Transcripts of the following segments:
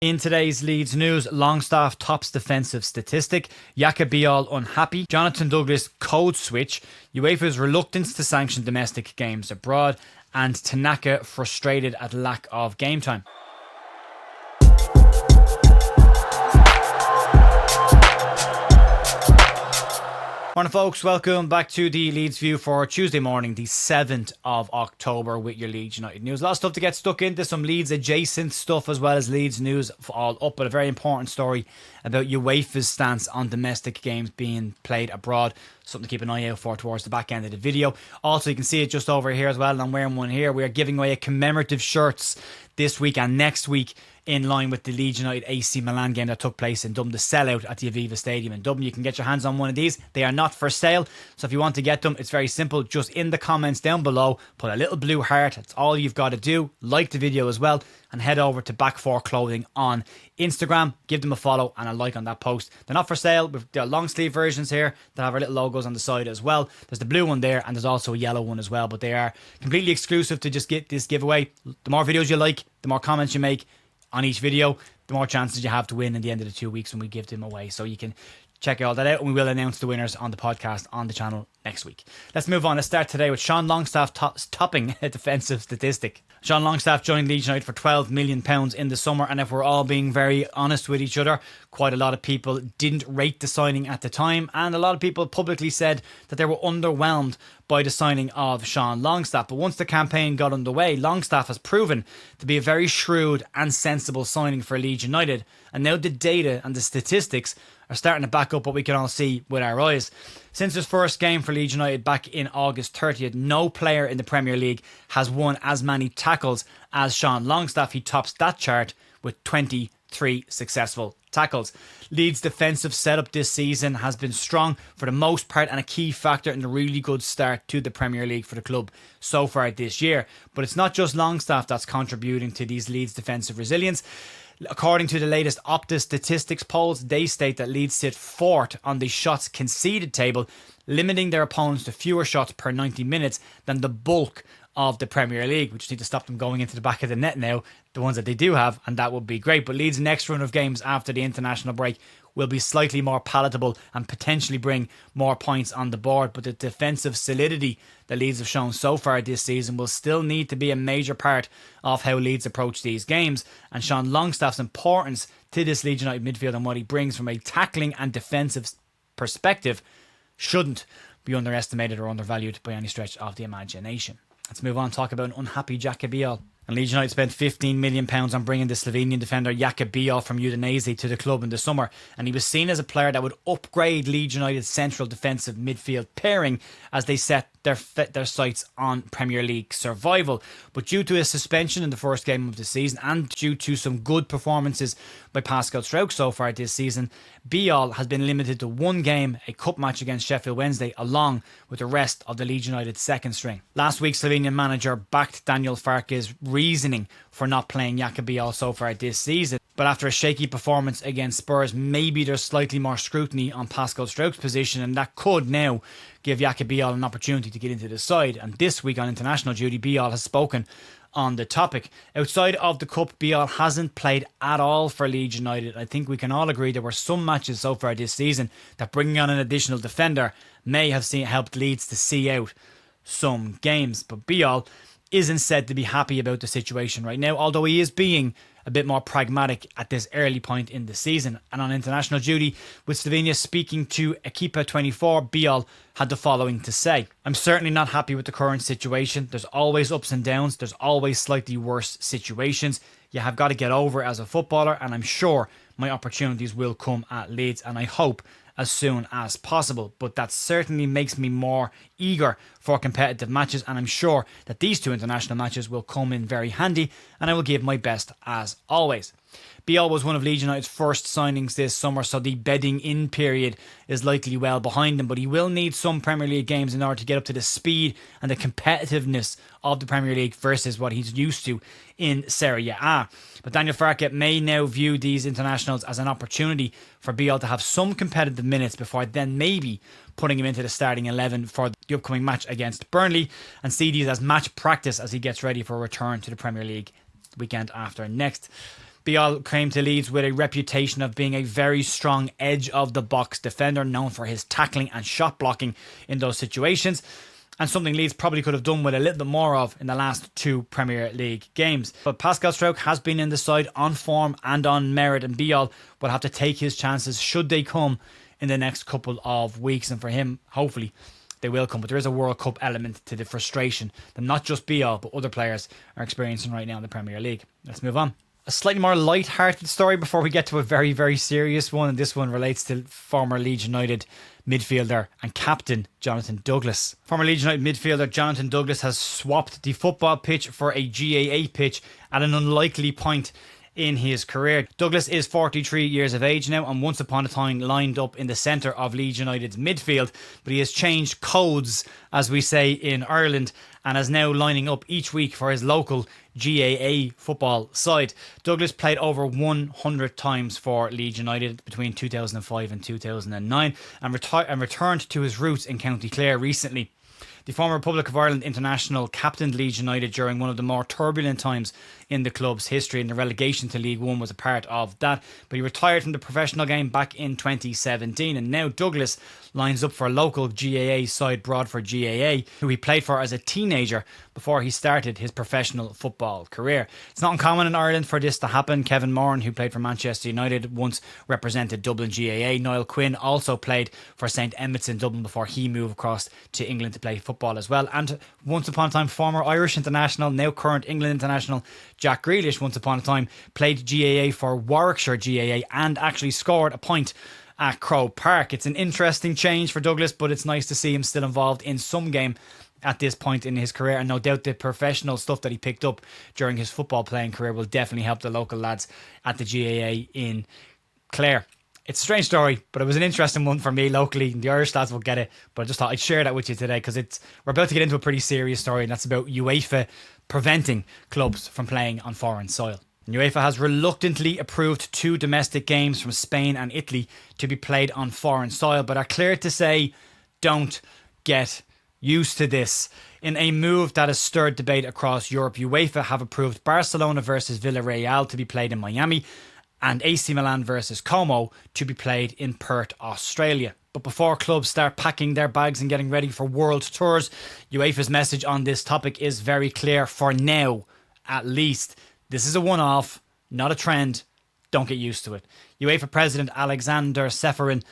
In today's Leeds news, Longstaff tops defensive statistic, Tanaka Bijol unhappy, Jonathan Douglas code switch, Uefa's reluctance to sanction domestic games abroad, and Tanaka frustrated at lack of game time. Morning folks, welcome back to the Leeds View for Tuesday morning, the 7th of October with your Leeds United news. A lot of stuff to get stuck into, some Leeds adjacent stuff as well as Leeds news all up, but a very important story about UEFA's stance on domestic games being played abroad. Something to keep an eye out for towards the back end of the video. Also, you can see it just over here as well, and I'm wearing one here. We are giving away commemorative shirts this week and next week in line with the Leeds United AC Milan game that took place in Dublin, the sellout at the Aviva Stadium in Dublin. You can get your hands on one of these. They are not for sale, so if you want to get them, it's very simple. Just in the comments down below, put a little blue heart. That's all you've got to do. Like the video as well, and head over to Back 4 Clothing on Instagram. Give them a follow and a like on that post. They're not for sale. We've got long sleeve versions here that have our little logos on the side as well. There's the blue one there, and there's also a yellow one as well, but they are completely exclusive to just get this giveaway. The more videos you like, the more comments you make on each video, the more chances you have to win in the end of the 2 weeks when we give them away. So you can check all that out, and we will announce the winners on the podcast on the channel next week. Let's move on. Let's start today with Sean Longstaff topping a defensive statistic. Sean Longstaff joined Leeds United for £12 million in the summer, and if we're all being very honest with each other, quite a lot of people didn't rate the signing at the time, and a lot of people publicly said that they were underwhelmed by the signing of Sean Longstaff. But once the campaign got underway, Longstaff has proven to be a very shrewd and sensible signing for Leeds United, and now the data and the statistics are starting to back up what we can all see with our eyes. Since his first game for Leeds United back in August 30th, no player in the Premier League has won as many tackles as Sean Longstaff. He tops that chart with 23 successful tackles. Leeds' defensive setup this season has been strong for the most part and a key factor in the really good start to the Premier League for the club so far this year. But it's not just Longstaff that's contributing to these Leeds' defensive resilience. According to the latest Opta statistics polls, they state that Leeds sit fourth on the shots conceded table, limiting their opponents to fewer shots per 90 minutes than the bulk of the Premier League. We just need to stop them going into the back of the net now, the ones that they do have, and that would be great. But Leeds' next run of games after the international break will be slightly more palatable and potentially bring more points on the board. But the defensive solidity that Leeds have shown so far this season will still need to be a major part of how Leeds approach these games. And Sean Longstaff's importance to this Leeds United midfield and what he brings from a tackling and defensive perspective shouldn't be underestimated or undervalued by any stretch of the imagination. Let's move on and talk about an unhappy Tanaka Bijol. And Leeds United spent £15 million on bringing the Slovenian defender Tanaka Bijol from Udinese to the club in the summer, and he was seen as a player that would upgrade Leeds United's central defensive midfield pairing as they set their sights on Premier League survival. But due to a suspension in the first game of the season and due to some good performances by Pascal Struijk so far this season, Bijol has been limited to one game, a cup match against Sheffield Wednesday, along with the rest of the Leeds United second string. Last week, Slovenian manager backed Daniel Farke's reasoning for not playing Tanaka Bijol so far this season. But after a shaky performance against Spurs, maybe there's slightly more scrutiny on Pascal Struijk's position, and that could now give Tanaka Bijol an opportunity to get into the side. And this week on international duty, Bijol has spoken on the topic. Outside of the Cup, Bijol hasn't played at all for Leeds United. I think we can all agree there were some matches so far this season that bringing on an additional defender may have helped Leeds to see out some games. But Bijol isn't said to be happy about the situation right now, although he is being a bit more pragmatic at this early point in the season. And on international duty, with Slovenia speaking to Equipa 24, Bijol had the following to say: "I'm certainly not happy with the current situation. There's always ups and downs. There's always slightly worse situations. You have got to get over it as a footballer, and I'm sure my opportunities will come at Leeds, and I hope as soon as possible. But that certainly makes me more eager for competitive matches, and I'm sure that these two international matches will come in very handy, and I will give my best as always." Bijol was one of Leeds United's first signings this summer, so the bedding in period is likely well behind him, but he will need some Premier League games in order to get up to the speed and the competitiveness of the Premier League versus what he's used to in Serie A. But Daniel Farke may now view these internationals as an opportunity for Bijol to have some competitive minutes before then maybe putting him into the starting 11 for the upcoming match against Burnley, and see these as match practice as he gets ready for a return to the Premier League the weekend after next. Bijol came to Leeds with a reputation of being a very strong edge of the box defender, known for his tackling and shot blocking in those situations, and something Leeds probably could have done with a little bit more of in the last 2 Premier League games. But Pascal Struijk has been in the side on form and on merit, and Bijol will have to take his chances should they come in the next couple of weeks. And for him, hopefully, they will come. But there is a World Cup element to the frustration that not just Bijol but other players are experiencing right now in the Premier League. Let's move on. A slightly more light-hearted story before we get to a very, very serious one, and this one relates to former Leeds United midfielder and captain Jonathan Douglas. Former Leeds United midfielder Jonathan Douglas has swapped the football pitch for a GAA pitch at an unlikely point in his career. Douglas is 43 years of age now and once upon a time lined up in the centre of Leeds United's midfield, but he has changed codes, as we say in Ireland, and is now lining up each week for his local GAA football side. Douglas played over 100 times for Leeds United between 2005 and 2009 and returned to his roots in County Clare recently. The former Republic of Ireland international captained Leeds United during one of the more turbulent times in the club's history, and the relegation to League One was a part of that. But he retired from the professional game back in 2017, and now Douglas lines up for a local GAA side, Broadford GAA, who he played for as a teenager before he started his professional football career. It's not uncommon in Ireland for this to happen. Kevin Moran, who played for Manchester United, once represented Dublin GAA. Niall Quinn also played for St Emmet's in Dublin before he moved across to England to play football as well. And once upon a time, former Irish international, now current England international, Jack Grealish, once upon a time played GAA for Warwickshire GAA and actually scored a point at Croke Park. It's an interesting change for Douglas, but it's nice to see him still involved in some game at this point in his career, and no doubt the professional stuff that he picked up during his football playing career will definitely help the local lads at the GAA in Clare. It's a strange story, but it was an interesting one for me locally. The Irish lads will get it, but I just thought I'd share that with you today because we're about to get into a pretty serious story, and that's about UEFA preventing clubs from playing on foreign soil. UEFA has reluctantly approved 2 domestic games from Spain and Italy to be played on foreign soil, but are clear to say, don't get used to this. In a move that has stirred debate across Europe, UEFA have approved Barcelona versus Villarreal to be played in Miami and AC Milan versus Como to be played in Perth, Australia. But before clubs start packing their bags and getting ready for world tours, UEFA's message on this topic is very clear for now, at least. This is a one-off, not a trend. Don't get used to it. UEFA President Alexander Seferin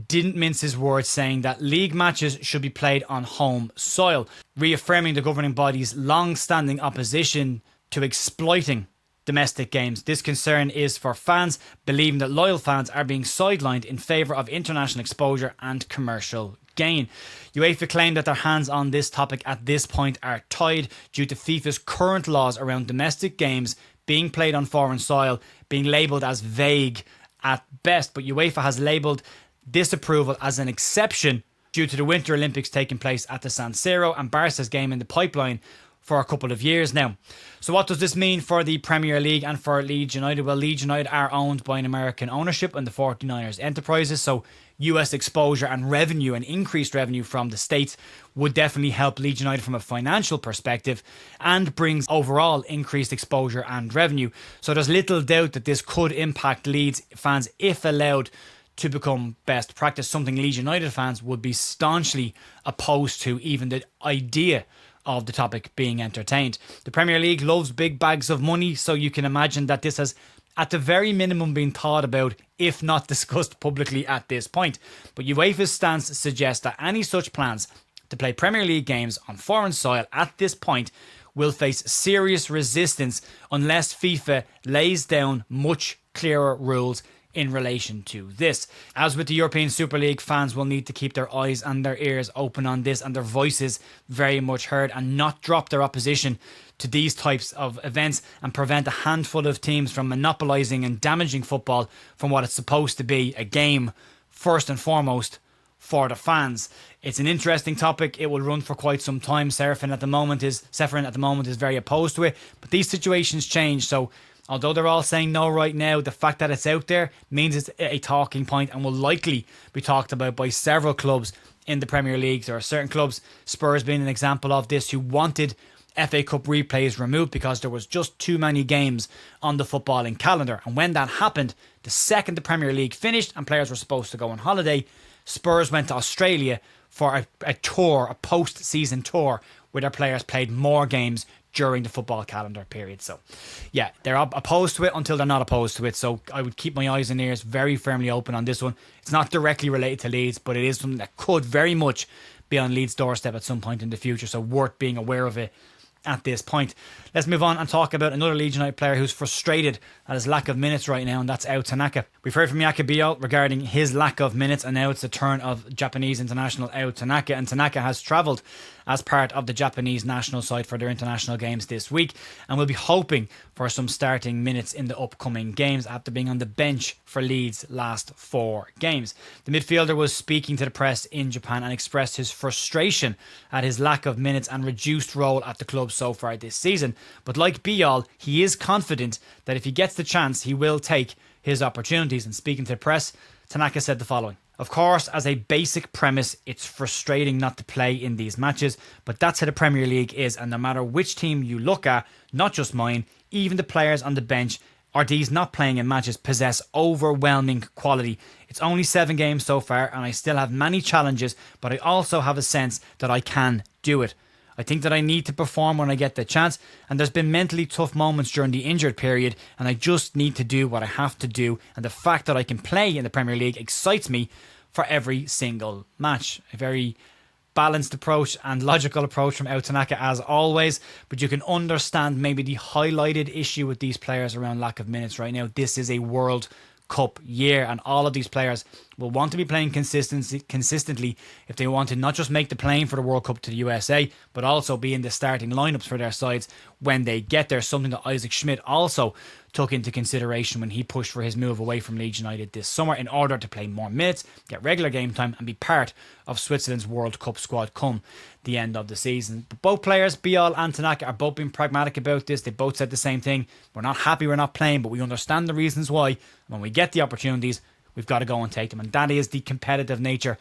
didn't mince his words, saying that league matches should be played on home soil, reaffirming the governing body's long-standing opposition to exploiting domestic games. This concern is for fans, believing that loyal fans are being sidelined in favour of international exposure and commercial gain. UEFA claim that their hands on this topic at this point are tied due to FIFA's current laws around domestic games being played on foreign soil being labelled as vague at best, but UEFA has labelled this approval as an exception due to the Winter Olympics taking place at the San Siro and Barca's game in the pipeline for a couple of years now. So what does this mean for the Premier League and for Leeds United? Well, Leeds United are owned by an American ownership and the 49ers Enterprises, so US exposure and revenue and increased revenue from the States would definitely help Leeds United from a financial perspective and brings overall increased exposure and revenue. So there's little doubt that this could impact Leeds fans if allowed to become best practice, something Leeds United fans would be staunchly opposed to, even the idea of the topic being entertained. The Premier League loves big bags of money, so you can imagine that this has at the very minimum been thought about, if not discussed publicly at this point. But UEFA's stance suggests that any such plans to play Premier League games on foreign soil at this point will face serious resistance unless FIFA lays down much clearer rules in relation to this. As with the European Super League, fans will need to keep their eyes and their ears open on this and their voices very much heard, and not drop their opposition to these types of events and prevent a handful of teams from monopolising and damaging football from what it's supposed to be, a game first and foremost for the fans. It's an interesting topic. It will run for quite some time. Seferin at the moment is very opposed to it, but these situations change. So although they're all saying no right now, the fact that it's out there means it's a talking point and will likely be talked about by several clubs in the Premier League. There are certain clubs, Spurs being an example of this, who wanted FA Cup replays removed because there was just too many games on the footballing calendar. And when that happened, the second the Premier League finished and players were supposed to go on holiday, Spurs went to Australia for a tour, a post-season tour, where their players played more games during the football calendar period. So, yeah, they're opposed to it until they're not opposed to it. So I would keep my eyes and ears very firmly open on this one. It's not directly related to Leeds, but it is something that could very much be on Leeds' doorstep at some point in the future. So worth being aware of it at this point. Let's move on and talk about another Leeds United player who's frustrated at his lack of minutes right now, and that's Tanaka. We've heard from Tanaka Bijol regarding his lack of minutes, and now it's the turn of Japanese international Tanaka, and Tanaka has travelled as part of the Japanese national side for their international games this week, and will be hoping for some starting minutes in the upcoming games after being on the bench for Leeds' last 4 games. The midfielder was speaking to the press in Japan and expressed his frustration at his lack of minutes and reduced role at the club so far this season. But like Bijol, he is confident that if he gets the chance, he will take his opportunities. And speaking to the press, Tanaka said the following: "Of course, as a basic premise, it's frustrating not to play in these matches, but that's how the Premier League is, and no matter which team you look at, not just mine, even the players on the bench or these not playing in matches possess overwhelming quality. It's only 7 games so far, and I still have many challenges, but I also have a sense that I can do it. I think that I need to perform when I get the chance, and there's been mentally tough moments during the injured period, and I just need to do what I have to do, and the fact that I can play in the Premier League excites me for every single match." A very balanced approach and logical approach from Tanaka as always, but you can understand maybe the highlighted issue with these players around lack of minutes right now. This is a World Cup year, and all of these players will want to be playing consistently if they want to not just make the plane for the World Cup to the USA, but also be in the starting lineups for their sides when they get there, something that Isaac Schmidt also took into consideration when he pushed for his move away from Leeds United this summer in order to play more minutes, get regular game time, and be part of Switzerland's World Cup squad come the end of the season. But both players, Bijol and Tanaka, are both being pragmatic about this. They both said the same thing: we're not happy we're not playing, but we understand the reasons why. When we get the opportunities, we've got to go and take them. And that is the competitive nature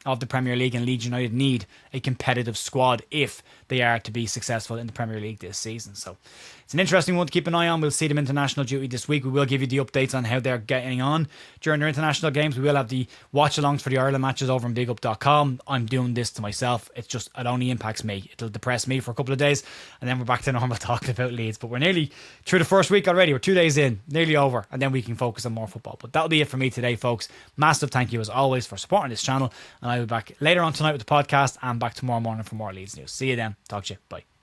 of the Premier League, and Leeds United need a competitive squad if they are to be successful in the Premier League this season. So it's an interesting one to keep an eye on. We'll see them international duty this week. We will give you the updates on how they're getting on during their international games. We will have the watch-alongs for the Ireland matches over on bigup.com. I'm doing this to myself. It only impacts me. It'll depress me for a couple of days, and then we're back to normal talking about Leeds. But we're nearly through the first week already. We're 2 days in, nearly over, and then we can focus on more football. But that'll be it for me today, folks. Massive thank you as always for supporting this channel, and I'll be back later on tonight with the podcast and back tomorrow morning for more Leeds news. See you then. Talk to you. Bye.